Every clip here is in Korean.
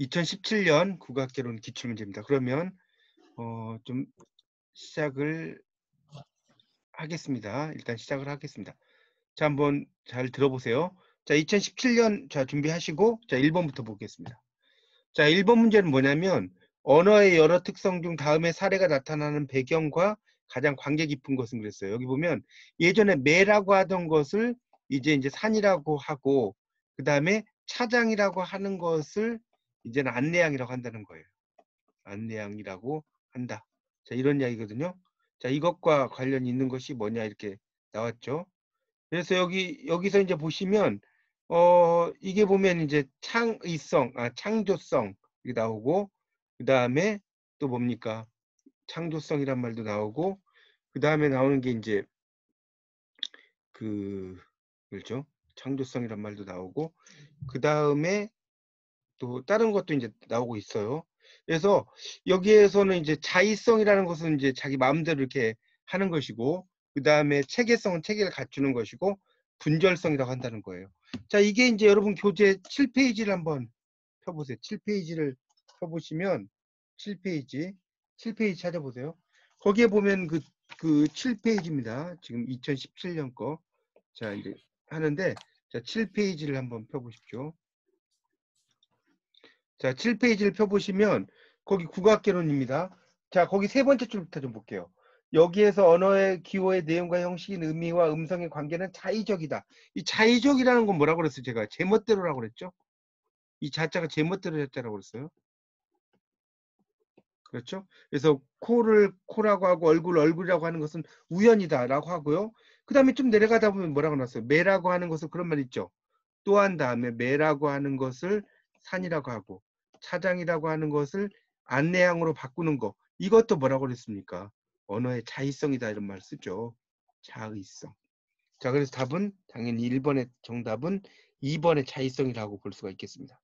2017년 국악개론 기출문제입니다. 그러면 좀 시작을 하겠습니다. 일단 시작을 하겠습니다. 자, 한번 잘 들어보세요. 자, 2017년 자 준비하시고 자 1번부터 보겠습니다. 자, 1번 문제는 뭐냐면 언어의 여러 특성 중 다음의 사례가 나타나는 배경과 가장 관계 깊은 것은 그랬어요. 여기 보면 예전에 매라고 하던 것을 이제 산이라고 하고 그 다음에 차장이라고 하는 것을 이제는 안내양이라고 한다는 거예요. 안내양이라고 한다. 자, 이런 이야기거든요. 자, 이것과 관련이 있는 것이 뭐냐 이렇게 나왔죠. 그래서 여기서 이제 보시면 이게 보면 이제 창조성 이게 나오고 그 다음에 또 뭡니까? 창조성이란 말도 나오고 그 다음에 나오는 게 이제 그렇죠? 창조성이란 말도 나오고 그 다음에 또 다른 것도 이제 나오고 있어요. 그래서 여기에서는 이제 자의성이라는 것은 이제 자기 마음대로 이렇게 하는 것이고 그 다음에 체계성은 체계를 갖추는 것이고 분절성이라고 한다는 거예요. 자, 이게 이제 여러분 교재 7페이지를 한번 펴보세요. 7페이지를 펴보시면 7페이지 찾아보세요. 거기에 보면 그 7페이지입니다. 지금 2017년 거. 자, 이제 하는데 자, 7페이지를 한번 펴보십시오. 자, 7페이지를 펴보시면 거기 국악개론입니다. 자, 거기 세 번째 줄부터 좀 볼게요. 여기에서 언어의 기호의 내용과 형식인 의미와 음성의 관계는 자의적이다. 이 자의적이라는 건 뭐라고 그랬어요? 제가 제멋대로라고 그랬죠? 이 자자가 제멋대로 자자라고 그랬어요. 그렇죠? 그래서 코를 코라고 하고 얼굴이라고 하는 것은 우연이다라고 하고요. 그 다음에 좀 내려가다 보면 뭐라고 나왔어요? 매라고 하는 것은 그런 말 있죠? 또 한 다음에 매라고 하는 것을 산이라고 하고 차장이라고 하는 것을 안내양으로 바꾸는 거 이것도 뭐라고 그랬습니까? 언어의 자의성이다 이런 말 쓰죠. 자의성. 자, 그래서 답은 당연히 1번의 정답은 2번의 자의성이라고 볼 수가 있겠습니다.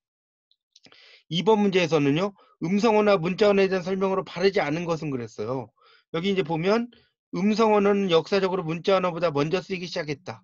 2번 문제에서는요. 음성어나 문자언어에 대한 설명으로 바르지 않은 것은 그랬어요. 여기 이제 보면 음성언어는 역사적으로 문자언어보다 먼저 쓰이기 시작했다.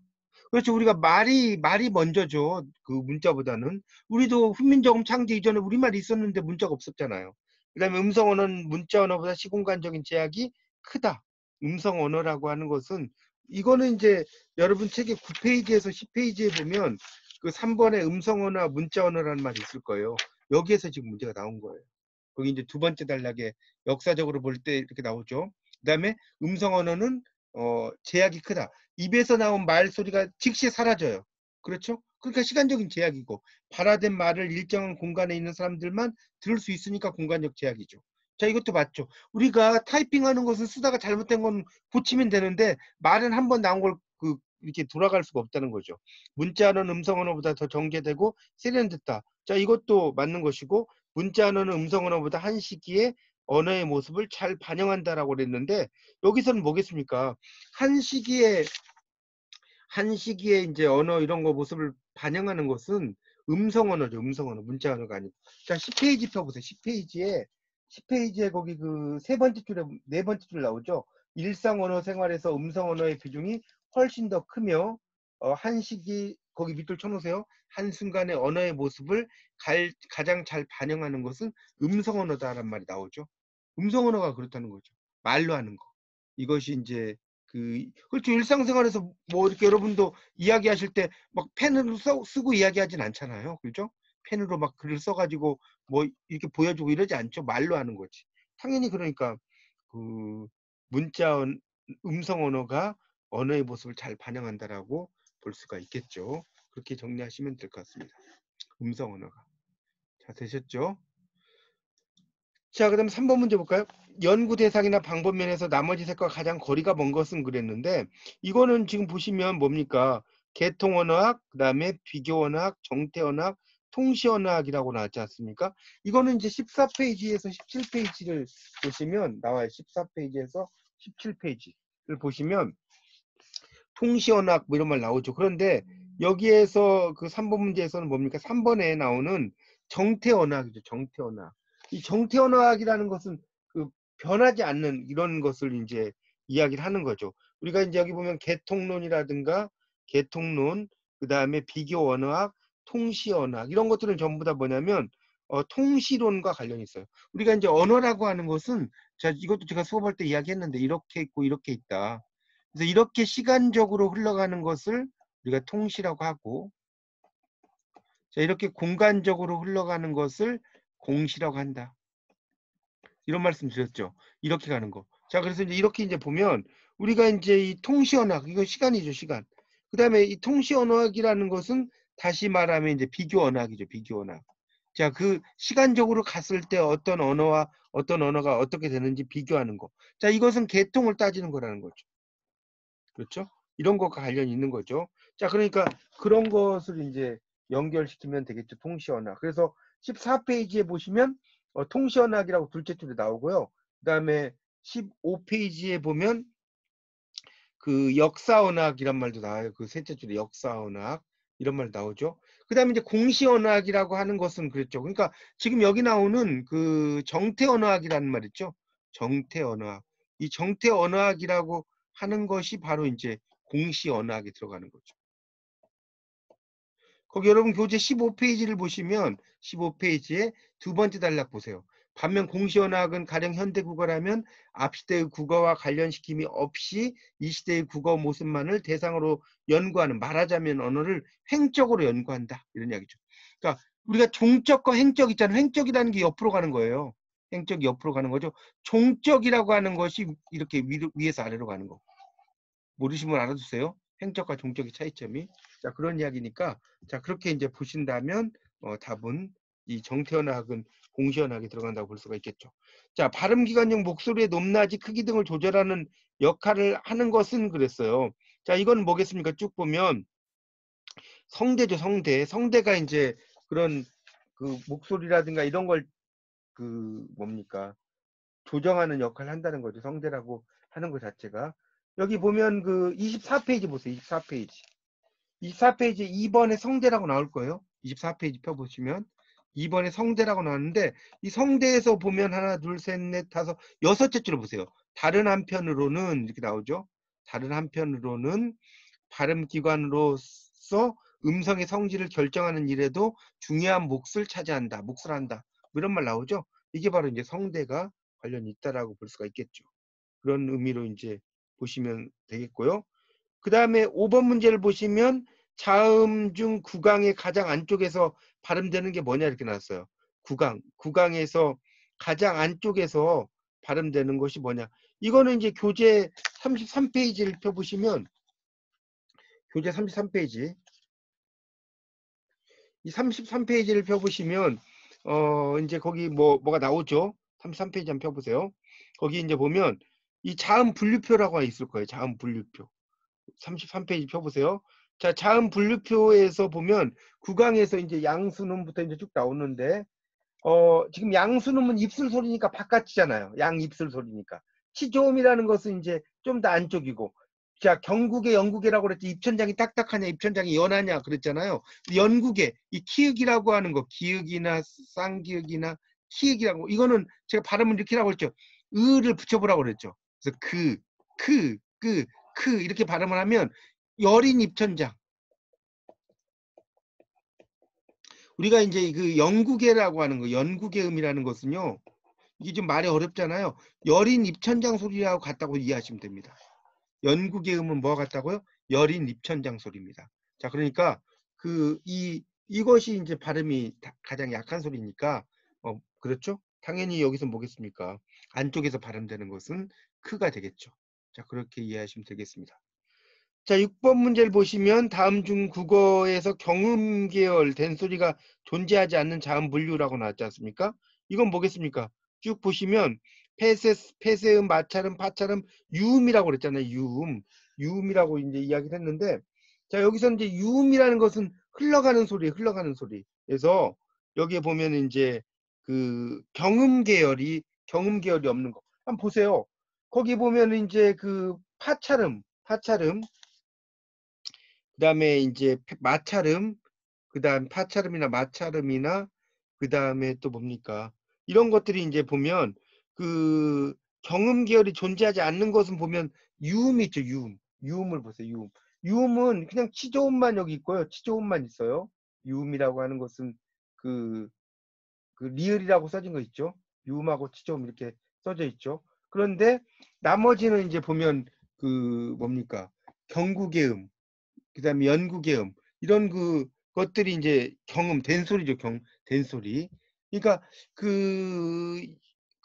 그렇죠. 우리가 말이 먼저죠. 그 문자보다는. 우리도 훈민정음 창제 이전에 우리말이 있었는데 문자가 없었잖아요. 그 다음에 음성 언어는 문자 언어보다 시공간적인 제약이 크다. 음성 언어라고 하는 것은 이거는 이제 여러분 책의 9페이지에서 10페이지에 보면 그 3번의 음성 언어와 문자 언어라는 말이 있을 거예요. 여기에서 지금 문제가 나온 거예요. 거기 이제 두 번째 단락에 역사적으로 볼 때 이렇게 나오죠. 그 다음에 음성 언어는 제약이 크다. 입에서 나온 말소리가 즉시 사라져요. 그렇죠? 그러니까 시간적인 제약이고 발화된 말을 일정한 공간에 있는 사람들만 들을 수 있으니까 공간적 제약이죠. 자, 이것도 맞죠. 우리가 타이핑하는 것은 쓰다가 잘못된 건 고치면 되는데 말은 한 번 나온 걸 이렇게 돌아갈 수가 없다는 거죠. 문자는 음성 언어보다 더 정제되고 세련됐다. 자, 이것도 맞는 것이고 문자 언어는 음성 언어보다 한 시기에 언어의 모습을 잘 반영한다라고 그랬는데 여기서는 뭐겠습니까? 한 시기에 이제 언어 이런 거 모습을 반영하는 것은 음성 언어죠. 음성 언어, 문자 언어가 아니고. 자, 10페이지 펴보세요. 10페이지에 거기 그 세 번째 줄에 네 번째 줄 나오죠. 일상 언어 생활에서 음성 언어의 비중이 훨씬 더 크며 한 시기 거기 밑줄 쳐놓으세요. 한순간의 언어의 모습을 가장 잘 반영하는 것은 음성 언어다라는 말이 나오죠. 음성 언어가 그렇다는 거죠. 말로 하는 거. 이것이 이제 그렇죠. 일상생활에서 뭐 이렇게 여러분도 이야기하실 때 막 펜으로 쓰고 이야기하진 않잖아요. 그죠? 펜으로 막 글을 써가지고 뭐 이렇게 보여주고 이러지 않죠. 말로 하는 거지. 당연히 그러니까 그 음성 언어가 언어의 모습을 잘 반영한다라고 볼 수가 있겠죠. 그렇게 정리하시면 될 것 같습니다. 음성 언어가. 자, 되셨죠? 자, 그다음 3번 문제 볼까요? 연구 대상이나 방법 면에서 나머지 색과 가장 거리가 먼 것은 그랬는데 이거는 지금 보시면 뭡니까? 계통 언어학, 그다음에 비교 언어학, 정태 언어학, 통시 언어학이라고 나왔지 않습니까? 이거는 이제 14페이지에서 17페이지를 보시면 나와요. 14페이지에서 17페이지를 보시면 통시 언어학 뭐 이런 말 나오죠. 그런데 여기에서 그 3번 문제에서는 뭡니까? 3번에 나오는 정태 언어학이죠. 정태 언어학. 이 정태 언어학이라는 것은 그 변하지 않는 이런 것을 이제 이야기를 하는 거죠. 우리가 이제 여기 보면 개통론이라든가 개통론, 그 다음에 비교 언어학, 통시 언어학 이런 것들은 전부 다 뭐냐면 통시론과 관련이 있어요. 우리가 이제 언어라고 하는 것은, 자, 이것도 제가 수업할 때 이야기했는데, 이렇게 있고 이렇게 있다. 그래서 이렇게 시간적으로 흘러가는 것을 우리가 통시라고 하고, 자, 이렇게 공간적으로 흘러가는 것을 공시라고 한다. 이런 말씀 드렸죠. 이렇게 가는 거. 자, 그래서 이제 이렇게 이제 보면 우리가 이제 이 통시 언어학, 이거 시간이죠, 시간. 그 다음에 이 통시 언어학이라는 것은 다시 말하면 이제 비교 언어학이죠, 비교 언어학. 자, 그 시간적으로 갔을 때 어떤 언어와 어떤 언어가 어떻게 되는지 비교하는 거. 자, 이것은 계통을 따지는 거라는 거죠. 그렇죠? 이런 것과 관련이 있는 거죠. 자, 그러니까 그런 것을 이제 연결시키면 되겠죠. 통시언학. 그래서 14페이지에 보시면 통시언학이라고 둘째 줄에 나오고요. 그 다음에 15페이지에 보면 그 역사언학이란 말도 나와요. 그 셋째 줄에 역사언학 이런 말 나오죠. 그 다음에 이제 공시언학이라고 하는 것은 그랬죠. 그러니까 지금 여기 나오는 그 정태언학이라는 말 있죠. 정태언학. 이 정태언학이라고 하는 것이 바로 이제 공시언학에 들어가는 거죠. 거기 여러분 교재 15페이지를 보시면 15페이지에 두 번째 단락 보세요. 반면 공시언학은 가령 현대국어라면 앞시대의 국어와 관련시킴이 없이 이 시대의 국어 모습만을 대상으로 연구하는, 말하자면 언어를 횡적으로 연구한다. 이런 이야기죠. 그러니까 우리가 종적과 횡적 있잖아요. 횡적이라는 게 옆으로 가는 거예요. 횡적이 옆으로 가는 거죠. 종적이라고 하는 것이 이렇게 위에서 아래로 가는 거. 모르시면 알아두세요. 횡적과 종적의 차이점이. 자, 그런 이야기니까, 자, 그렇게 이제 보신다면, 답은 이 정태현학은 공시현학에 들어간다고 볼 수가 있겠죠. 자, 발음기관용 목소리의 높낮이, 크기 등을 조절하는 역할을 하는 것은 그랬어요. 자, 이건 뭐겠습니까? 쭉 보면, 성대죠, 성대. 성대가 이제 그런 그 목소리라든가 이런 걸 그 뭡니까? 조정하는 역할을 한다는 거죠. 성대라고 하는 것 자체가. 여기 보면 그 24페이지 보세요. 24페이지. 24페이지 2번에 성대라고 나올 거예요. 24페이지 펴보시면 2번에 성대라고 나왔는데 이 성대에서 보면 하나, 둘, 셋, 넷, 다섯, 여섯째 줄을 보세요. 다른 한편으로는 이렇게 나오죠. 다른 한편으로는 발음기관으로서 음성의 성질을 결정하는 일에도 중요한 몫을 차지한다. 몫을 한다. 뭐 이런 말 나오죠. 이게 바로 이제 성대가 관련이 있다라고 볼 수가 있겠죠. 그런 의미로 이제 보시면 되겠고요. 그 다음에 5번 문제를 보시면 자음 중 구강의 가장 안쪽에서 발음되는 게 뭐냐 이렇게 나왔어요. 구강. 구강에서 가장 안쪽에서 발음되는 것이 뭐냐. 이거는 이제 교재 33페이지를 펴보시면 교재 33페이지 이 33페이지를 펴보시면 이제 거기 뭐가 나오죠. 33페이지 한번 펴보세요. 거기 이제 보면 이 자음 분류표라고 있을 거예요. 자음 분류표. 33페이지 펴보세요. 자, 자음 분류표에서 보면 구강에서 이제 양수음부터 이제 쭉 나오는데 지금 양수음은 입술 소리니까 바깥이잖아요. 양 입술 소리니까. 치조음이라는 것은 이제 좀 더 안쪽이고. 자, 경국의 영국이라고 그랬지. 입천장이 딱딱하냐, 입천장이 연하냐 그랬잖아요. 연국의 이 키읔이라고 하는 거, 기역이나 쌍기역이나 키읔이라고 이거는 제가 발음을 이렇게 하라고 했죠. 을을 붙여보라고 그랬죠. 그래서 이렇게 발음을 하면 여린 입천장. 우리가 이제 그 영국계라고 하는 거, 연국계음이라는 것은요. 이게 좀 말이 어렵잖아요. 여린 입천장 소리하고 같다고 이해하시면 됩니다. 연국계음은 뭐가 같다고요? 여린 입천장 소리입니다. 자, 그러니까 이것이 이제 발음이 가장 약한 소리니까 그렇죠? 당연히 여기서 뭐겠습니까? 안쪽에서 발음되는 것은 크가 되겠죠. 자, 그렇게 이해하시면 되겠습니다. 자, 6번 문제를 보시면 다음 중 국어에서 경음 계열 된소리가 존재하지 않는 자음 분류라고 나왔지 않습니까? 이건 뭐겠습니까? 쭉 보시면 폐세음, 마찰음, 파찰음, 유음이라고 그랬잖아요. 유음. 유음이라고 이제 이야기를 했는데 자, 여기서 이제 유음이라는 것은 흘러가는 소리, 흘러가는 소리. 그래서 여기에 보면 이제 그 경음 계열이 없는 거. 한번 보세요. 거기 보면 이제 그 파찰음, 그다음에 이제 마찰음, 그다음 파찰음이나 마찰음이나 그다음에 또 뭡니까? 이런 것들이 이제 보면 그 경음 계열이 존재하지 않는 것은 보면 유음이 있죠, 유음. 유음을 보세요, 유음. 유음은 그냥 치조음만 여기 있고요. 치조음만 있어요. 유음이라고 하는 것은 그 그 리을이라고 써진 거 있죠. 유음하고 치조음 이렇게 써져 있죠. 그런데 나머지는 이제 보면 그 뭡니까? 경구계음, 그다음에 연구계음 이런 그 것들이 이제 경음 된소리죠. 된소리. 그러니까 그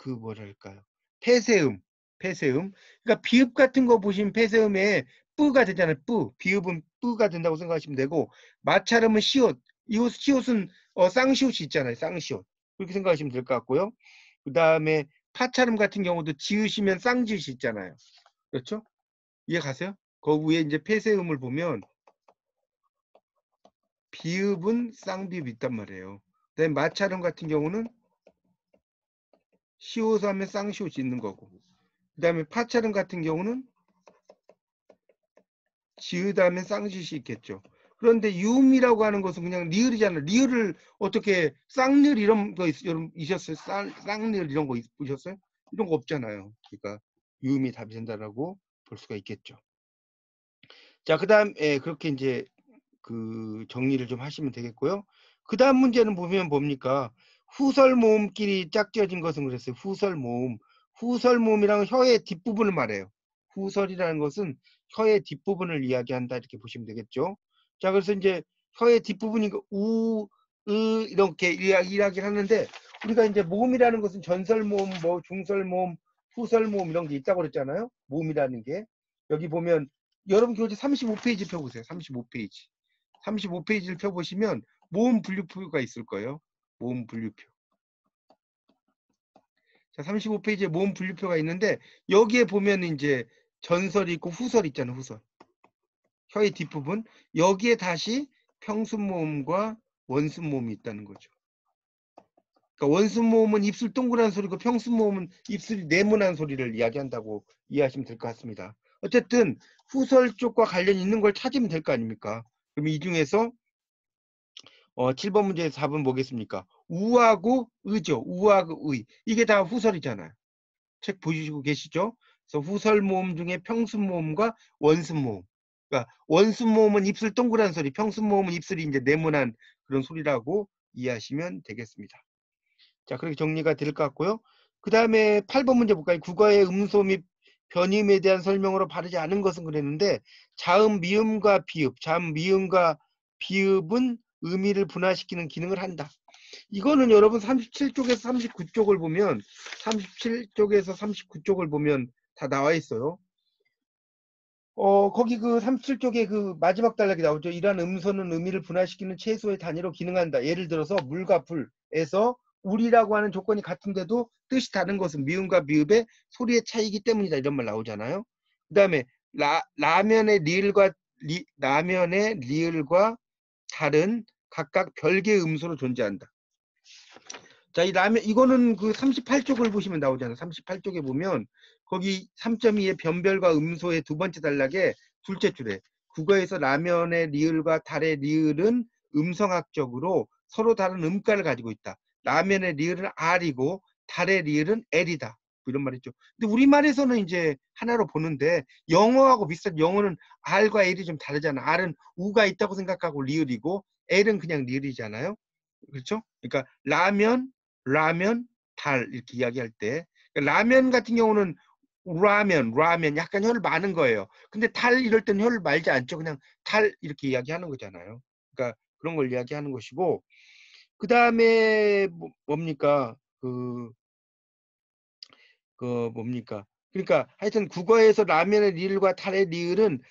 뭐랄까요? 폐쇄음, 폐쇄음. 그러니까 비읍 같은 거 보시면 폐쇄음에 뿌가 되잖아요. 뿌. 비읍은 뿌가 된다고 생각하시면 되고 마찰음은 시옷. 이옷 시옷은 쌍시옷이 있잖아요. 쌍시옷. 그렇게 생각하시면 될 것 같고요. 그다음에 파찰음 같은 경우도 지으시면 쌍지읒이 있잖아요. 그렇죠? 이해 가세요? 그 위에 이제 폐쇄음을 보면 비읍은 쌍비읍이 있단 말이에요. 그다음에 마찰음 같은 경우는 시옷 하면 쌍시옷이 있는 거고. 그다음에 파찰음 같은 경우는 지읒하면 쌍시옷이 있겠죠. 그런데 유음이라고 하는 것은 그냥 리을이잖아요. 리을을 어떻게 쌍리을 이런 거 여러분 있었어요? 쌍리을 이런 거 보셨어요? 이런 거 없잖아요. 그러니까 유음이 답이 된다라고 볼 수가 있겠죠. 자, 그다음에 그렇게 이제 그 정리를 좀 하시면 되겠고요. 그 다음 문제는 보면 뭡니까? 후설 모음끼리 짝지어진 것은 그랬어요. 후설 모음. 후설 모음이랑 혀의 뒷부분을 말해요. 후설이라는 것은 혀의 뒷부분을 이야기한다 이렇게 보시면 되겠죠. 자, 그래서 이제 혀의 뒷부분이 우, 으 이렇게 이야기를 하는데 우리가 이제 모음이라는 것은 전설 모음, 뭐 중설 모음, 후설 모음 이런 게 있다고 그랬잖아요. 모음이라는 게. 여기 보면 여러분 교재 35페이지 펴보세요. 35페이지. 35페이지를 펴보시면 모음 분류표가 있을 거예요. 모음 분류표. 자, 35페이지에 모음 분류표가 있는데 여기에 보면 이제 전설이 있고 후설이 있잖아요. 후설. 혀의 뒷부분. 여기에 다시 평순 모음과 원순 모음이 있다는 거죠. 그러니까 원순 모음은 입술 동그란 소리고 평순 모음은 입술이 네모난 소리를 이야기한다고 이해하시면 될 것 같습니다. 어쨌든 후설 쪽과 관련이 있는 걸 찾으면 될 거 아닙니까? 그럼 이 중에서 7번 문제 4번 뭐겠습니까? 우하고 의죠. 우하고 의. 이게 다 후설이잖아요. 책 보시고 계시죠? 그래서 후설 모음 중에 평순 모음과 원순 모음. 그러니까 원순 모음은 입술 동그란 소리, 평순 모음은 입술이 이제 네모난 그런 소리라고 이해하시면 되겠습니다. 자, 그렇게 정리가 될 것 같고요. 그 다음에 8번 문제 볼까요? 국어의 음소 및 변임에 대한 설명으로 바르지 않은 것은 그랬는데 자음 미음과 비읍, 자음 미음과 비읍은 의미를 분화시키는 기능을 한다. 이거는 여러분 37쪽에서 39쪽을 보면 37쪽에서 39쪽을 보면 다 나와 있어요. 거기 그 37쪽에 그 마지막 단락이 나오죠. 이러한 음소는 의미를 분화시키는 최소의 단위로 기능한다. 예를 들어서 물과 불에서 우리라고 하는 조건이 같은데도 뜻이 다른 것은 미음과 미읍의 소리의 차이이기 때문이다. 이런 말 나오잖아요. 그 다음에 라면의 리을과 다른 각각 별개의 음소로 존재한다. 자, 이 라면 이거는 그 38쪽을 보시면 나오잖아요. 38쪽에 보면 거기 3.2의 변별과 음소의 두 번째 단락에 둘째 줄에 국어에서 라면의 리을과 달의 리을은 음성학적으로 서로 다른 음가를 가지고 있다. 라면의 리을은 R이고 달의 리을은 L이다. 이런 말이죠. 근데 우리말에서는 이제 하나로 보는데 영어하고 비슷한 영어는 R과 L이 좀 다르잖아. R은 우가 있다고 생각하고 리을이고 L은 그냥 리을이잖아요. 그렇죠? 그러니까 라면, 달 이렇게 이야기할 때 그러니까 라면 같은 경우는 라면 약간 혀를 마는 거예요. 근데 달 이럴 때는 혀를 말지 않죠. 그냥 달 이렇게 이야기하는 거잖아요. 그러니까 그런 걸 이야기하는 것이고 그 다음에 뭡니까 뭡니까? 그러니까 하여튼 국어에서 라면의 리을과 탈의 리을은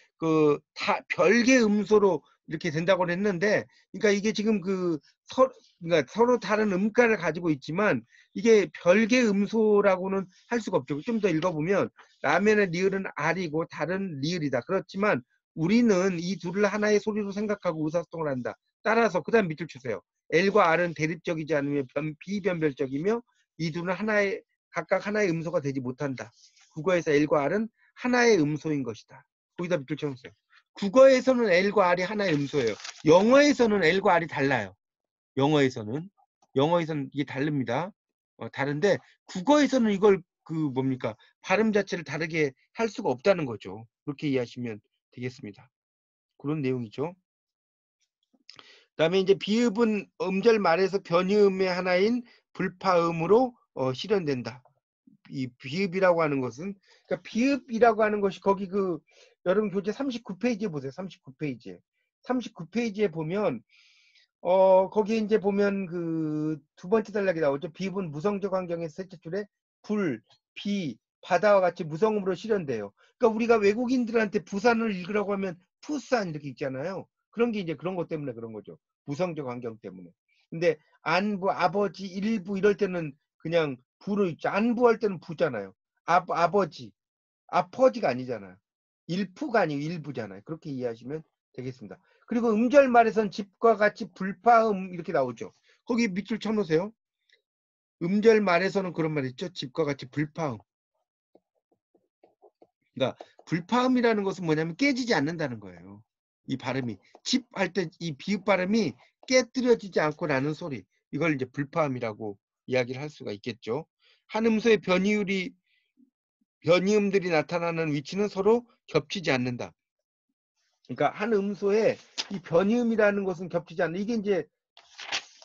다 별개 음소로 이렇게 된다고 했는데, 그러니까 이게 지금 그러니까 서로 다른 음가를 가지고 있지만 이게 별개 음소라고는 할 수가 없죠. 좀 더 읽어보면 라면의 리을은 R이고 다른 리을이다. 그렇지만 우리는 이 둘을 하나의 소리로 생각하고 의사소통을 한다. 따라서 그다음 밑줄 주세요. L과 R은 대립적이지 않으며 비변별적이며 이 둘은 각각 하나의 음소가 되지 못한다. 국어에서 L과 R은 하나의 음소인 것이다. 거기다 밑줄 쳐주세요. 국어에서는 L과 R이 하나의 음소예요. 영어에서는 L과 R이 달라요. 영어에서는 이게 다릅니다. 다른데 국어에서는 이걸 뭡니까 발음 자체를 다르게 할 수가 없다는 거죠. 그렇게 이해하시면 되겠습니다. 그런 내용이죠. 그다음에 이제 비읍은 음절 말에서 변이음의 하나인 불파음으로 실현된다. 이 비읍이라고 하는 것은, 그러니까 비읍이라고 하는 것이 거기 그 여러분 교재 39페이지에 보세요. 39페이지에. 39페이지에 보면 거기에 이제 보면 그 두 번째 단락이 나오죠. 비읍은 무성적 환경의 셋째 줄에 불, 비, 바다와 같이 무성음으로 실현돼요. 그러니까 우리가 외국인들한테 부산을 읽으라고 하면 푸산 이렇게 읽잖아요. 그런 게 이제 그런 것 때문에 그런 거죠. 무성적 환경 때문에. 근데 안부, 아버지, 일부 이럴 때는 그냥 부로 있죠. 안부할 때는 부잖아요. 아버지, 아퍼지가 아니잖아요. 일부가 아니고 일부잖아요. 그렇게 이해하시면 되겠습니다. 그리고 음절 말에선 집과 같이 불파음 이렇게 나오죠. 거기 밑줄 쳐놓으세요. 음절 말에서는 그런 말 있죠. 집과 같이 불파음. 그러니까 불파음이라는 것은 뭐냐면 깨지지 않는다는 거예요. 이 발음이 집 할 때 이 비읍 발음이 깨뜨려지지 않고 나는 소리. 이걸 이제 불파음이라고 이야기를 할 수가 있겠죠. 한 음소의 변이음들이 나타나는 위치는 서로 겹치지 않는다. 그러니까 한 음소에 이 변이음이라는 것은 겹치지 않는, 이게 이제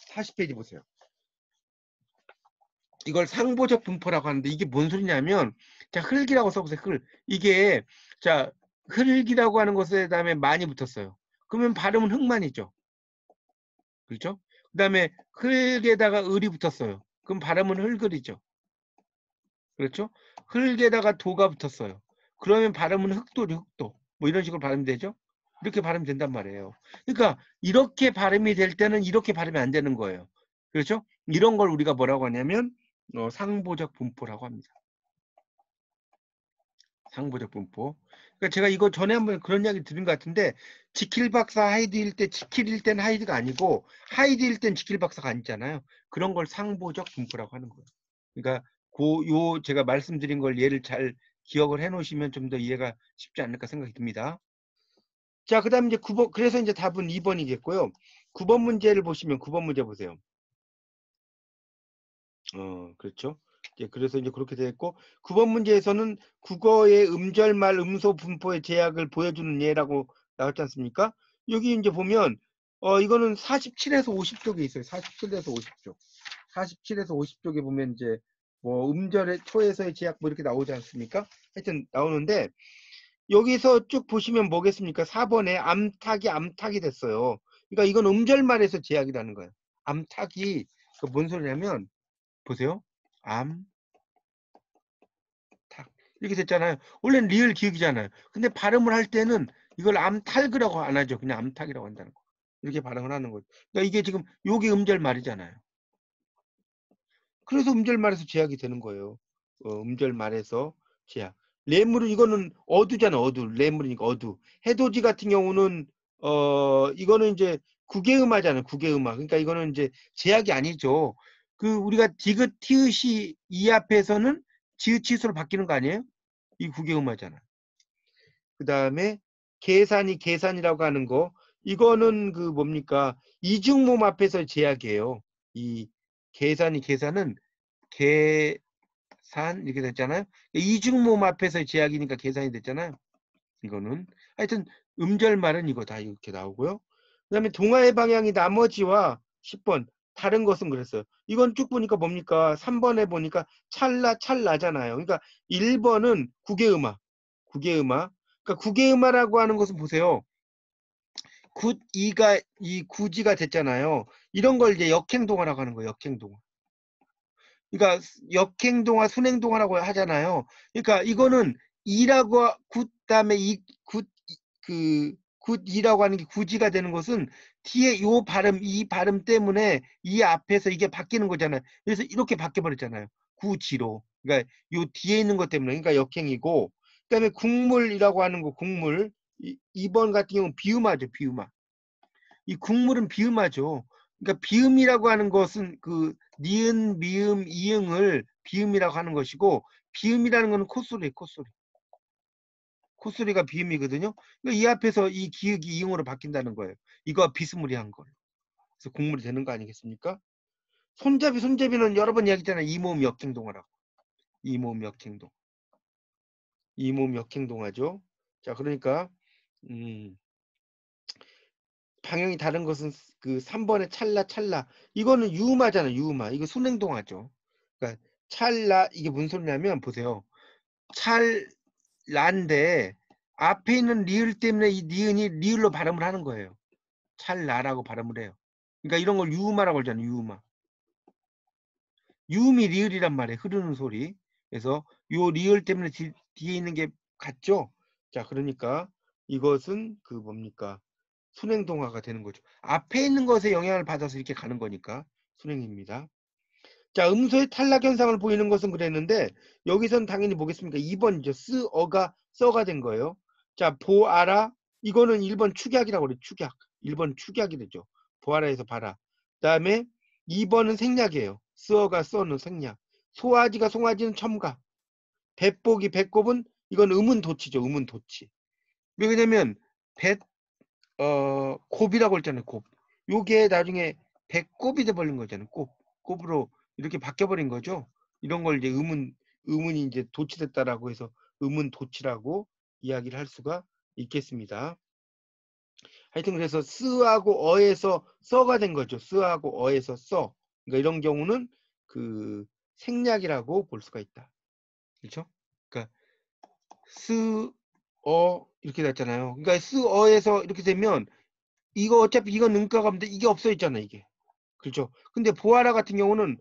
40페이지 보세요. 이걸 상보적 분포라고 하는데 이게 뭔 소리냐면, 자, 흙이라고 써보세요. 흙. 이게, 자, 흙이라고 하는 것에 다음에 많이 붙었어요. 그러면 발음은 흙만이죠. 그렇죠? 그 다음에 흙에다가 을이 붙었어요. 그럼 발음은 흙을이죠. 그렇죠? 흙에다가 도가 붙었어요. 그러면 발음은 흑도리, 흑도. 뭐 이런 식으로 발음되죠? 이렇게 발음이 된단 말이에요. 그러니까 이렇게 발음이 될 때는 이렇게 발음이 안 되는 거예요. 그렇죠? 이런 걸 우리가 뭐라고 하냐면 상보적 분포라고 합니다. 상보적 분포. 그러니까 제가 이거 전에 한번 그런 이야기 들은 것 같은데, 지킬 박사 하이드일 때 지킬일 땐 하이드가 아니고 하이드일 땐 지킬 박사가 아니잖아요. 그런 걸 상보적 분포라고 하는 거예요. 그러니까 요 제가 말씀드린 걸 예를 잘 기억을 해 놓으시면 좀 더 이해가 쉽지 않을까 생각이 듭니다. 자, 그다음에 이제 9번, 그래서 이제 답은 2번이겠고요. 9번 문제를 보시면 9번 문제 보세요. 그렇죠. 그래서 이제 그렇게 되었고, 9번 문제에서는 국어의 음절말 음소 분포의 제약을 보여주는 예라고 나왔지 않습니까? 여기 이제 보면 이거는 47에서 50쪽에 있어요. 47에서 50쪽. 47에서 50쪽에 보면 이제 뭐 음절의 초에서의 제약 뭐 이렇게 나오지 않습니까? 하여튼 나오는데, 여기서 쭉 보시면 뭐겠습니까? 4번에 암탉이 됐어요. 그러니까 이건 음절말에서 제약이라는 거예요. 암탉이 뭔 소리냐면, 보세요. 암, 탁. 이렇게 됐잖아요. 원래는 리을 기억이잖아요. 근데 발음을 할 때는 이걸 암탈그라고 안 하죠. 그냥 암탉이라고 한다는 거. 이렇게 발음을 하는 거죠. 그러니까 이게 지금 요게 음절 말이잖아요. 그래서 음절 말에서 제약이 되는 거예요. 음절 말에서 제약. 레물은 이거는 어두잖아. 어두. 레물이니까 어두. 해돋이 같은 경우는 이거는 이제 국외음화잖아요. 국외음화. 그러니까 이거는 이제 제약이 아니죠. 그 우리가 디귿 티읕이 이 앞에서는 지읒 치읓으로 바뀌는 거 아니에요? 이 국외음화잖아. 그 다음에 계산이라고 하는 거, 이거는 그 뭡니까? 이중모음 앞에서 제약이에요. 이 계산은 계산 이렇게 됐잖아요. 이중모음 앞에서 제약이니까 계산이 됐잖아요. 이거는 하여튼 음절말은 이거 다 이렇게 나오고요. 그 다음에 동화의 방향이 나머지와 10번 다른 것은 그랬어요. 이건 쭉 보니까 뭡니까? 3번에 보니까 찰나잖아요. 그러니까 1번은 국외음악. 그러니까 국외음악라고 하는 것은 보세요. 굿이가 이 구지가 됐잖아요. 이런 걸 이제 역행동화라고 하는 거예요. 역행동화. 그러니까 역행동화, 순행동화라고 하잖아요. 그러니까 이거는 이라고 굿다음에 그 굿이라고 하는 게 구지가 되는 것은 뒤에 요 발음, 이 발음 때문에 이 앞에서 이게 바뀌는 거잖아요. 그래서 이렇게 바뀌어 버렸잖아요. 구지로. 그러니까 요 뒤에 있는 것 때문에, 그러니까 역행이고, 그다음에 국물이라고 하는 거, 국물. 2번 같은 경우는 비음하죠, 비음하. 이 국물은 비음하죠. 그러니까 비음이라고 하는 것은 그 니은, 미음, 이응을 비음이라고 하는 것이고, 비음이라는 것은 콧소리예요, 콧소리. 콧소리가 비음이거든요. 그러니까 이 앞에서 이 기역이 이응으로 바뀐다는 거예요. 이거 비스무리한 거예요. 그래서 국물이 되는 거 아니겠습니까? 손잡이는 여러 번 이야기했잖아요. 이모음 역행동화라고. 이모음 역행동. 이모음 역행동화죠. 자, 그러니까 음, 방향이 다른 것은 그 3번의 찰나. 이거는 유음하잖아요. 유음하. 이거 순행동하죠. 그러니까 찰나 이게 무슨 소리냐면 보세요. 찰나인데 앞에 있는 리을 때문에 이 니은이 리을로 발음을 하는 거예요. 찰나라고 발음을 해요. 그러니까 이런 걸 유음하라고 하잖아요. 유음하. 유음이 리을이란 말이에요. 흐르는 소리. 그래서 요 리을 때문에 뒤에 있는 게 같죠? 자, 그러니까 이것은 그 뭡니까? 순행동화가 되는 거죠. 앞에 있는 것에 영향을 받아서 이렇게 가는 거니까 순행입니다. 자, 음소의 탈락 현상을 보이는 것은 그랬는데 여기선 당연히 뭐겠습니까? 2번이죠. 쓰어가 써가 된 거예요. 자, 보아라 이거는 1번 축약이라고 그래요. 축약. 1번 축약이 되죠. 보아라에서 봐라. 그다음에 2번은 생략이에요. 쓰어가 써는 생략. 소아지가 송아지는 첨가. 배꼽이 배꼽은 이건 음운도치죠. 음운도치. 왜냐면 배 곱이라고 했잖아요. 곱. 요게 나중에 배꼽이 돼버린 거잖아요. 곱으로 이렇게 바뀌어버린 거죠. 이런 걸 이제 의문이 이제 도치됐다라고 해서 의문 도치라고 이야기를 할 수가 있겠습니다. 하여튼 그래서 쓰하고 어에서 써가 된 거죠. 쓰하고 어에서 써. 그러니까 이런 경우는 그 생략이라고 볼 수가 있다. 그렇죠? 그러니까 쓰어 이렇게 됐잖아요. 그러니까 쓰어에서 이렇게 되면 이거 어차피 이건 음가가 없는데 이게 없어 있잖아 이게. 그렇죠. 근데 보아라 같은 경우는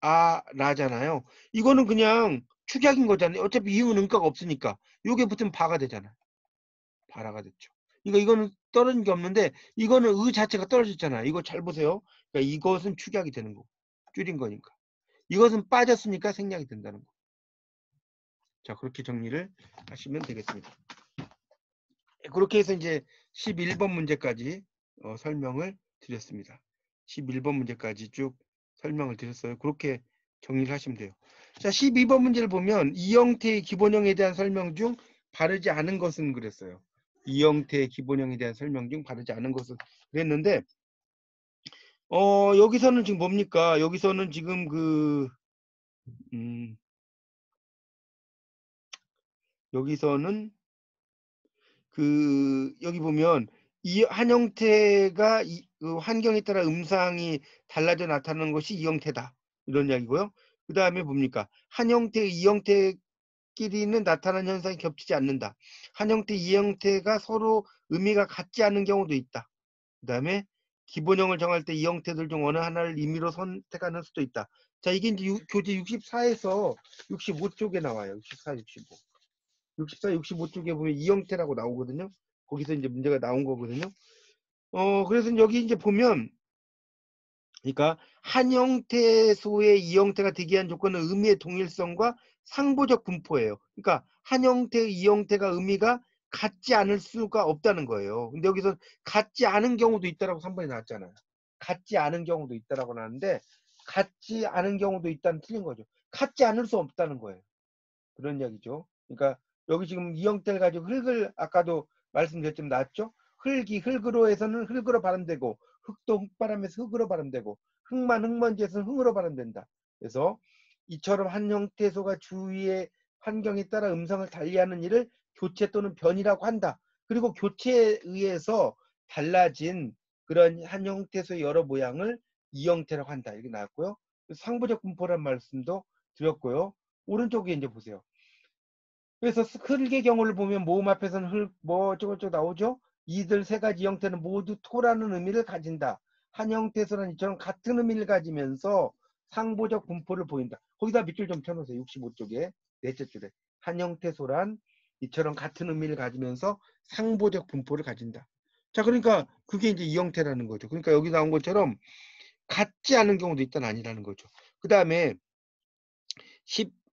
보아라잖아요. 이거는 그냥 축약인 거잖아요. 어차피 이응은 음가가 없으니까 요게 붙으면 바가 되잖아. 바라가 됐죠. 이거는 떨어진 게 없는데 이거는 의 자체가 떨어졌잖아. 이거 잘 보세요. 그러니까 이것은 축약이 되는 거고 줄인 거니까. 이것은 빠졌으니까 생략이 된다는 거. 자, 그렇게 정리를 하시면 되겠습니다. 그렇게 해서 이제 11번 문제까지 설명을 드렸습니다. 11번 문제까지 쭉 설명을 드렸어요. 그렇게 정리를 하시면 돼요. 자, 12번 문제를 보면 이 형태의 기본형에 대한 설명 중 바르지 않은 것은 그랬어요. 이 형태의 기본형에 대한 설명 중 바르지 않은 것은 그랬는데 여기서는 지금 뭡니까? 여기서는 지금 여기서는 여기 보면 이 한 형태가 그 환경에 따라 음상이 달라져 나타나는 것이 이 형태다. 이런 이야기고요. 그 다음에 뭡니까? 한 형태, 이 형태끼리는 나타나는 현상이 겹치지 않는다. 한 형태, 이 형태가 서로 의미가 같지 않은 경우도 있다. 그 다음에 기본형을 정할 때 이 형태들 중 어느 하나를 임의로 선택하는 수도 있다. 자, 이게 이제 교재 64에서 65쪽에 나와요. 64, 65. 64, 65쪽에 보면 이 형태라고 나오거든요. 거기서 이제 문제가 나온 거거든요. 그래서 여기 이제 보면, 그러니까 한 형태소의 이 형태가 되게 한 조건은 의미의 동일성과 상보적 분포예요. 그러니까 한 형태의 이 형태가 의미가 같지 않을 수가 없다는 거예요. 근데 여기서 같지 않은 경우도 있다라고 3번에 나왔잖아요. 같지 않은 경우도 있다라고 나왔는데 같지 않은 경우도 있다는 틀린 거죠. 같지 않을 수 없다는 거예요. 그런 이야기죠. 그러니까 여기 지금 이 형태를 가지고 흙을 아까도 말씀드렸지만 나왔죠. 흙으로 해서는 흙으로 발음되고 흙도 흙바람에서 흙으로 발음되고 흙먼지에서는 흙으로 발음된다. 그래서 이처럼 한 형태소가 주위의 환경에 따라 음성을 달리하는 일을 교체 또는 변이라고 한다. 그리고 교체에 의해서 달라진 그런 한 형태소의 여러 모양을 이 형태라고 한다. 이렇게 나왔고요. 상부적 분포란 말씀도 드렸고요. 오른쪽에 이제 보세요. 그래서 흙의 경우를 보면 모음 앞에서는 흙, 뭐 어쩌고저쩌고 나오죠? 이들 세 가지 형태는 모두 토라는 의미를 가진다. 한 형태소란 이처럼 같은 의미를 가지면서 상보적 분포를 보인다. 거기다 밑줄 좀 펴놓으세요. 65쪽에 넷째 줄에. 한 형태소란 이처럼 같은 의미를 가지면서 상보적 분포를 가진다. 자, 그러니까 그게 이제 이 형태라는 거죠. 그러니까 여기 나온 것처럼 같지 않은 경우도 있단 아니라는 거죠. 그 다음에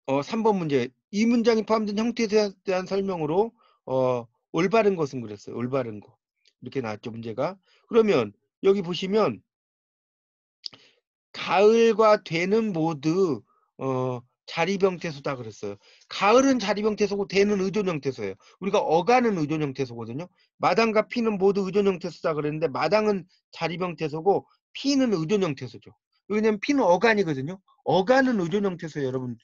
3번 문제. 이 문장이 포함된 형태에 대한 설명으로 올바른 것은 그랬어요. 올바른 거. 이렇게 나왔죠, 문제가. 그러면 여기 보시면 가을과 되는 모두 자리병태소다 그랬어요. 가을은 자리병태소고 되는 의존형태소예요. 우리가 어가는 의존형태소거든요. 마당과 피는 모두 의존형태소다 그랬는데 마당은 자리병태소고 피는 의존형태소죠. 왜냐면 피는 어간이거든요. 어간은 의존형태소예요. 여러분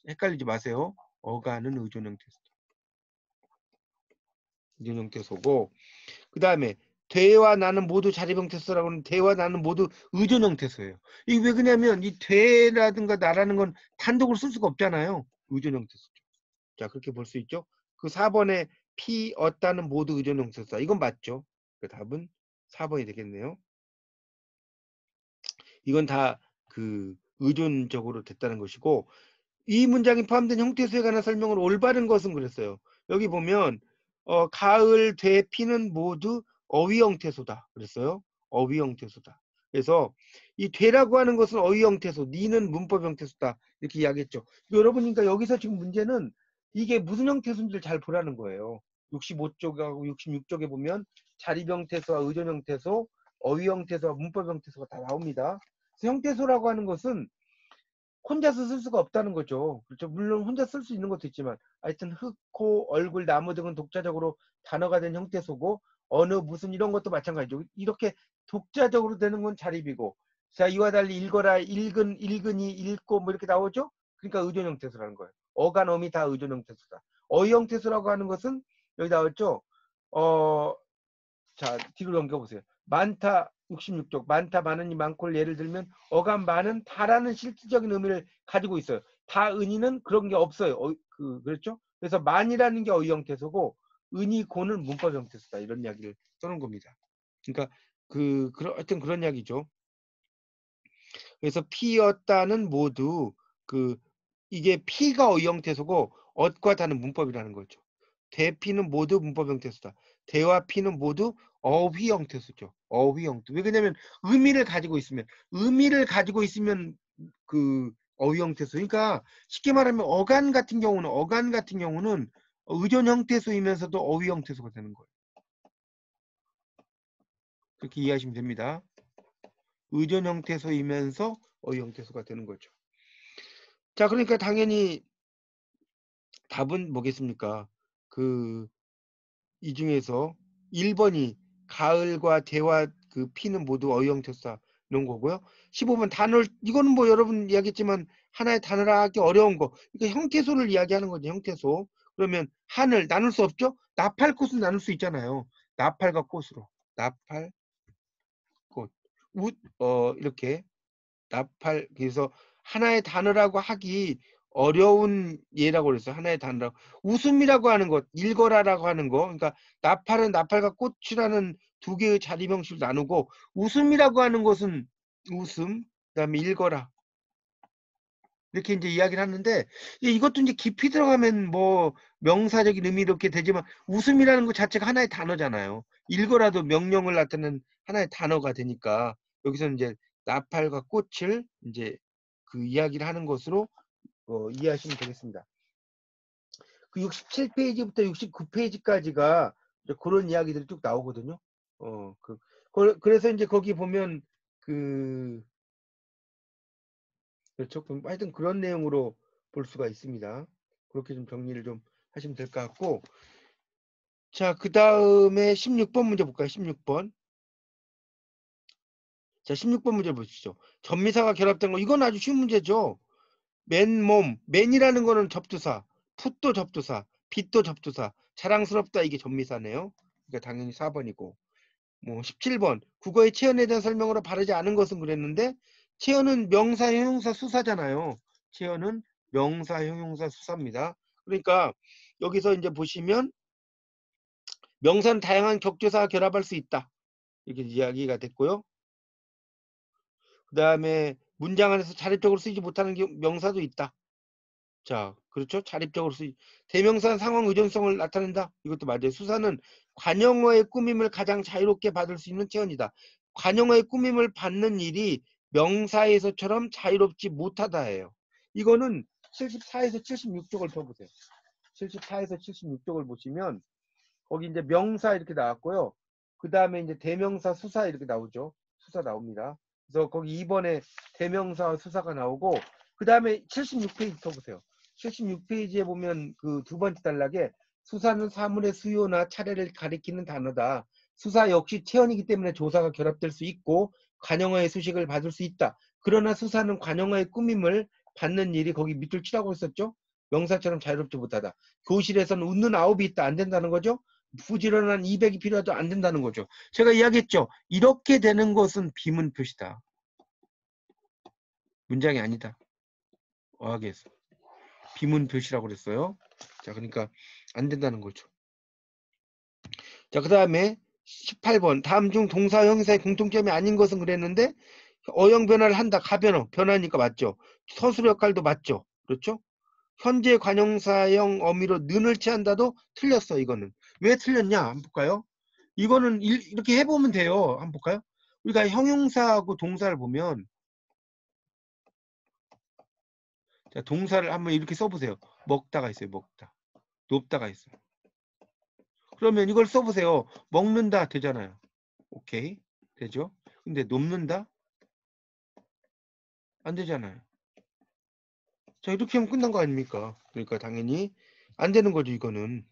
헷갈리지 마세요. 어간은 의존형태소. 의존형태소고 그 다음에 대와 나는 모두 자립형태소라고 하는 대와 나는 모두 의존형태소예요. 이게 왜 그러냐면 이 대라든가 나라는 건 단독으로 쓸 수가 없잖아요. 의존형태소죠. 자, 그렇게 볼 수 있죠. 그 4번에 피, 어따는 모두 의존형태소다. 이건 맞죠. 그 답은 4번이 되겠네요. 이건 다 그 의존적으로 됐다는 것이고, 이 문장이 포함된 형태소에 관한 설명을 올바른 것은 그랬어요. 여기 보면 가을, 돼, 피는 모두 어휘 형태소다 그랬어요. 어휘 형태소다. 그래서 이 되라고 하는 것은 어휘 형태소, 니는 문법 형태소다 이렇게 이야기했죠. 여러분이니까 여기서 지금 문제는 이게 무슨 형태소인지를 잘 보라는 거예요. 65쪽하고 66쪽에 보면 자립 형태소와 의존 형태소, 어휘 형태소와 문법 형태소가 다 나옵니다. 그래서 형태소라고 하는 것은 혼자서 쓸 수가 없다는 거죠. 그렇죠. 물론 혼자 쓸 수 있는 것도 있지만 하여튼 흙, 코, 얼굴, 나무 등은 독자적으로 단어가 된 형태소고 어느, 무슨 이런 것도 마찬가지죠. 이렇게 독자적으로 되는 건 자립이고 자 이와 달리 읽어라, 읽은, 읽으니, 읽고 뭐 이렇게 나오죠. 그러니까 의존 형태소라는 거예요. 어간, 어미 다 의존 형태소다. 어휘 형태소라고 하는 것은 여기 나왔죠. 자 뒤로 넘겨보세요. 많다 66쪽 많다 많으니 많고를 예를 들면 어감 많은 다라는 실질적인 의미를 가지고 있어요. 다 은이는 그런 게 없어요. 그렇죠? 그래서 많이라는 게 어휘 형태소고 은이 고는 문법 형태소다 이런 이야기를 써놓은 겁니다. 그러니까 하여튼 그런 이야기죠. 그래서 피였다는 모두 이게 피가 어휘 형태소고 엇과 다는 문법이라는 거죠. 대피는 모두 문법 형태소다. 대와 피는 모두 어휘 형태소죠. 어휘 형태. 왜 그러냐면 의미를 가지고 있으면 그 어휘 형태소. 그러니까 쉽게 말하면 어간 같은 경우는 의존 형태소이면서도 어휘 형태소가 되는 거예요. 그렇게 이해하시면 됩니다. 의존 형태소이면서 어휘 형태소가 되는 거죠. 자, 그러니까 당연히 답은 뭐겠습니까? 이 중에서 1번이 가을과 대와 피는 모두 어휘 형태소다 이런 거고요. 15번 단어를 이거는 뭐 여러분 이야기했지만 하나의 단어라 하기 어려운 거. 그러니까 형태소를 이야기하는 거죠. 형태소. 그러면 하늘 나눌 수 없죠? 나팔 꽃은 나눌 수 있잖아요. 나팔과 꽃으로. 나팔 꽃. 이렇게 나팔 그래서 하나의 단어라고 하기 어려운 예라고 그랬어요. 하나의 단어라고. 웃음이라고 하는 것, 읽어라라고 하는 거. 그러니까 나팔은 나팔과 꽃이라는 두 개의 자리 형식을 나누고 웃음이라고 하는 것은 웃음, 그다음에 읽어라. 이렇게 이제 이야기를 하는데 이것도 이제 깊이 들어가면 뭐 명사적인 의미 이렇게 되지만 웃음이라는 것 자체가 하나의 단어잖아요. 읽어라도 명령을 나타내는 하나의 단어가 되니까 여기서는 이제 나팔과 꽃을 이제 이야기를 하는 것으로 이해하시면 되겠습니다. 그 67페이지부터 69페이지까지가 그런 이야기들이 쭉 나오거든요. 그래서 이제 거기 보면 그렇죠. 하여튼 그런 내용으로 볼 수가 있습니다. 그렇게 좀 정리를 좀 하시면 될 것 같고 자, 그 다음에 16번 문제 볼까요? 16번. 자, 16번 문제 보시죠. 전미사가 결합된 거 이건 아주 쉬운 문제죠. 맨몸, 맨이라는 거는 접두사, 풋도 접두사, 빛도 접두사, 자랑스럽다 이게 전미사네요. 그러니까 당연히 4번이고 뭐 17번 국어의 체언에 대한 설명으로 바르지 않은 것은 그랬는데 체언은 명사, 형용사, 수사잖아요. 체언은 명사, 형용사, 수사입니다. 그러니까 여기서 이제 보시면 명사는 다양한 격조사와 결합할 수 있다. 이렇게 이야기가 됐고요. 그 다음에 문장 안에서 자립적으로 쓰이지 못하는 명사도 있다. 자, 그렇죠. 자립적으로 대명사는 상황 의존성을 나타낸다. 이것도 맞아요. 수사는 관용어의 꾸밈을 가장 자유롭게 받을 수 있는 체언이다. 관용어의 꾸밈을 받는 일이 명사에서처럼 자유롭지 못하다예요. 이거는 74에서 76쪽을 펴보세요. 74에서 76쪽을 보시면 거기 이제 명사 이렇게 나왔고요. 그 다음에 이제 대명사 수사 이렇게 나오죠. 수사 나옵니다. 그래서 거기 2번에 대명사와 수사가 나오고 그 다음에 76페이지 펴보세요. 76페이지에 보면 그 두 번째 단락에 수사는 사물의 수요나 차례를 가리키는 단어다. 수사 역시 체언이기 때문에 조사가 결합될 수 있고 관용어의 수식을 받을 수 있다. 그러나 수사는 관용어의 꾸밈을 받는 일이 거기 밑줄 치라고 했었죠. 명사처럼 자유롭지 못하다. 교실에서는 웃는 아홉이 있다. 안 된다는 거죠. 부지런한 200이 필요해도 안 된다는 거죠. 제가 이야기했죠. 이렇게 되는 것은 비문 표시다. 문장이 아니다. 어학에서. 비문 표시라고 그랬어요. 자, 그러니까 안 된다는 거죠. 자, 그 다음에 18번. 다음 중 동사 형사의 공통점이 아닌 것은 그랬는데 어형 변화를 한다. 가변어. 변화니까 맞죠. 서술 역할도 맞죠. 그렇죠? 현재 관형사형 어미로 는을 취한다도 틀렸어. 이거는. 왜 틀렸냐? 한번 볼까요? 이거는 이렇게 해보면 돼요. 한번 볼까요? 우리가 형용사하고 동사를 보면 자, 동사를 한번 이렇게 써보세요. 먹다가 있어요. 먹다. 높다가 있어요. 그러면 이걸 써보세요. 먹는다 되잖아요. 오케이. 되죠? 근데 높는다? 안 되잖아요. 자, 이렇게 하면 끝난 거 아닙니까? 그러니까 당연히 안 되는 거죠. 이거는.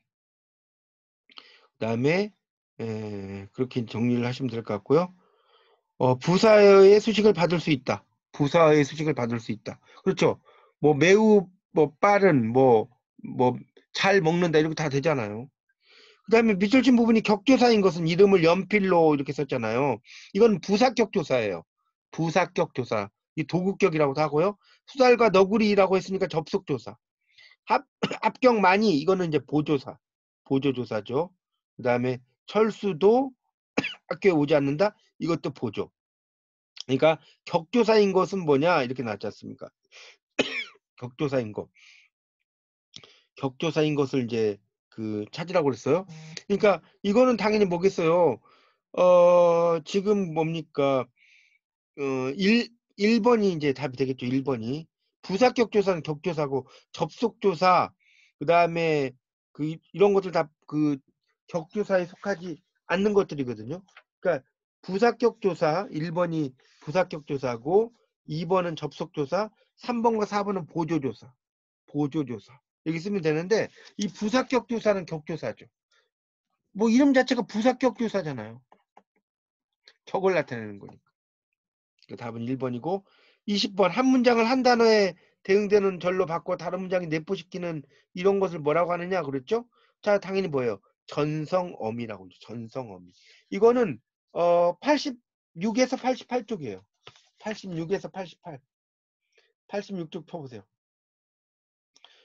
그 다음에 그렇게 정리를 하시면 될 것 같고요. 부사의 수식을 받을 수 있다. 부사의 수식을 받을 수 있다. 그렇죠. 뭐 매우 뭐 빠른 뭐 잘 먹는다 이렇게 다 되잖아요. 그 다음에 밑줄친 부분이 격조사인 것은 이름을 연필로 이렇게 썼잖아요. 이건 부사격 조사예요. 부사격 조사. 이 도구격이라고도 하고요. 수달과 너구리라고 했으니까 접속조사. 합격 많이 이거는 이제 보조사. 보조조사죠. 그 다음에 철수도 학교에 오지 않는다. 이것도 보조. 그러니까 격조사인 것은 뭐냐 이렇게 나왔지 않습니까? 격조사인 것. 격조사인 것을 이제 그 찾으라고 그랬어요. 그러니까 이거는 당연히 뭐겠어요. 지금 뭡니까? 1번이 이제 답이 되겠죠. 1번이. 부사격조사는 격조사고 접속조사 그다음에 그 이런 것들 다 그 격조사에 속하지 않는 것들이거든요. 그러니까 부사격조사 1번이 부사격조사고 2번은 접속조사 3번과 4번은 보조조사. 보조조사. 여기 쓰면 되는데 이 부사격조사는 격조사죠. 뭐 이름 자체가 부사격조사잖아요. 격을 나타내는 거니까. 답은 1번이고 20번 한 문장을 한 단어에 대응되는 절로 바꿔 다른 문장에 내포시키는 이런 것을 뭐라고 하느냐 그랬죠? 자 당연히 뭐예요? 전성어미라고 그러죠. 전성어미. 이거는 86에서 88쪽이에요. 86에서 88. 86쪽 펴보세요.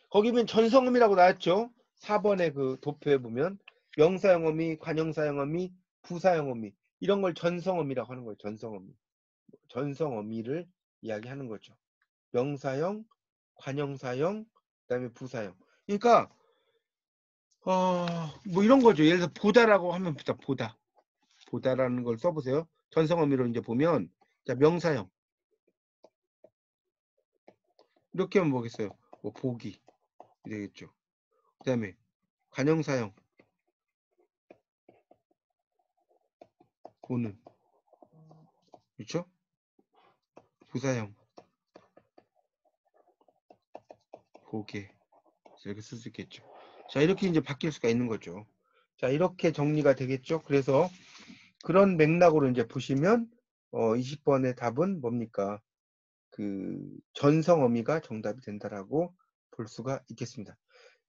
거기 보면 전성어미라고 나왔죠? 4번의 그 도표에 보면 명사형어미, 관형사형어미, 부사형어미 이런 걸 전성어미라고 하는 거예요. 전성어미. 전성어미를 이야기하는 거죠. 명사형, 관형사형, 그다음에 부사형. 그러니까 뭐 이런 거죠. 예를 들어 보다라고 하면 보다. 보다라는 걸 써보세요. 전성어미로 이제 보면 자 명사형 이렇게 하면 뭐겠어요? 뭐 보기 되겠죠. 그다음에 관형사형 보는 그렇죠? 부사형 보게 이렇게 쓸 수 있겠죠. 자 이렇게 이제 바뀔 수가 있는 거죠. 자 이렇게 정리가 되겠죠. 그래서 그런 맥락으로 이제 보시면 20번의 답은 뭡니까? 그 전성어미가 정답이 된다라고 볼 수가 있겠습니다.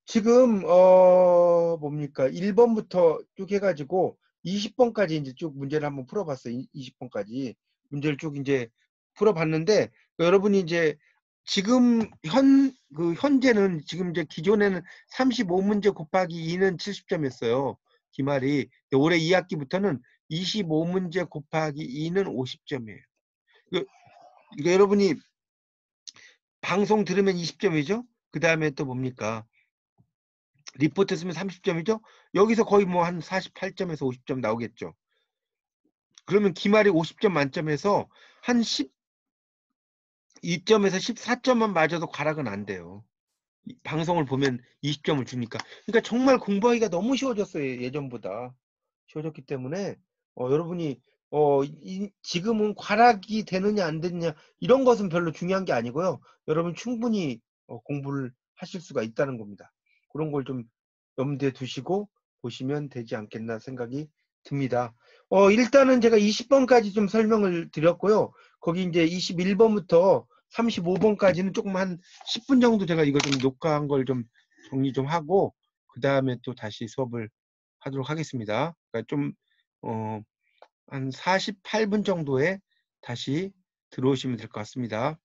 지금 뭡니까? 1번부터 쭉 해가지고 20번까지 이제 쭉 문제를 한번 풀어봤어요. 20번까지 문제를 쭉 이제 풀어봤는데 여러분이 이제 지금 현재는 지금 이제 기존에는 35문제 곱하기 2는 70점이었어요. 기말이 올해 2학기부터는 25문제 곱하기 2는 50점이에요. 그러니까 여러분이 방송 들으면 20점이죠. 그 다음에 또 뭡니까? 리포트 쓰면 30점이죠. 여기서 거의 뭐 한 48점에서 50점 나오겠죠. 그러면 기말이 50점 만점에서 한 12점에서 14점만 맞아도 과락은 안 돼요. 방송을 보면 20점을 주니까. 그러니까 정말 공부하기가 너무 쉬워졌어요. 예전보다. 쉬워졌기 때문에 여러분이 지금은 과락이 되느냐 안 되느냐 이런 것은 별로 중요한 게 아니고요. 여러분 충분히 공부를 하실 수가 있다는 겁니다. 그런 걸 좀 염두에 두시고 보시면 되지 않겠나 생각이 듭니다. 일단은 제가 20번까지 좀 설명을 드렸고요. 거기 이제 21번부터 35번까지는 조금 한 10분 정도 제가 이거 좀 녹화한 걸 좀 정리 좀 하고 그 다음에 또 다시 수업을 하도록 하겠습니다. 그러니까 좀 한 48분 정도에 다시 들어오시면 될 것 같습니다.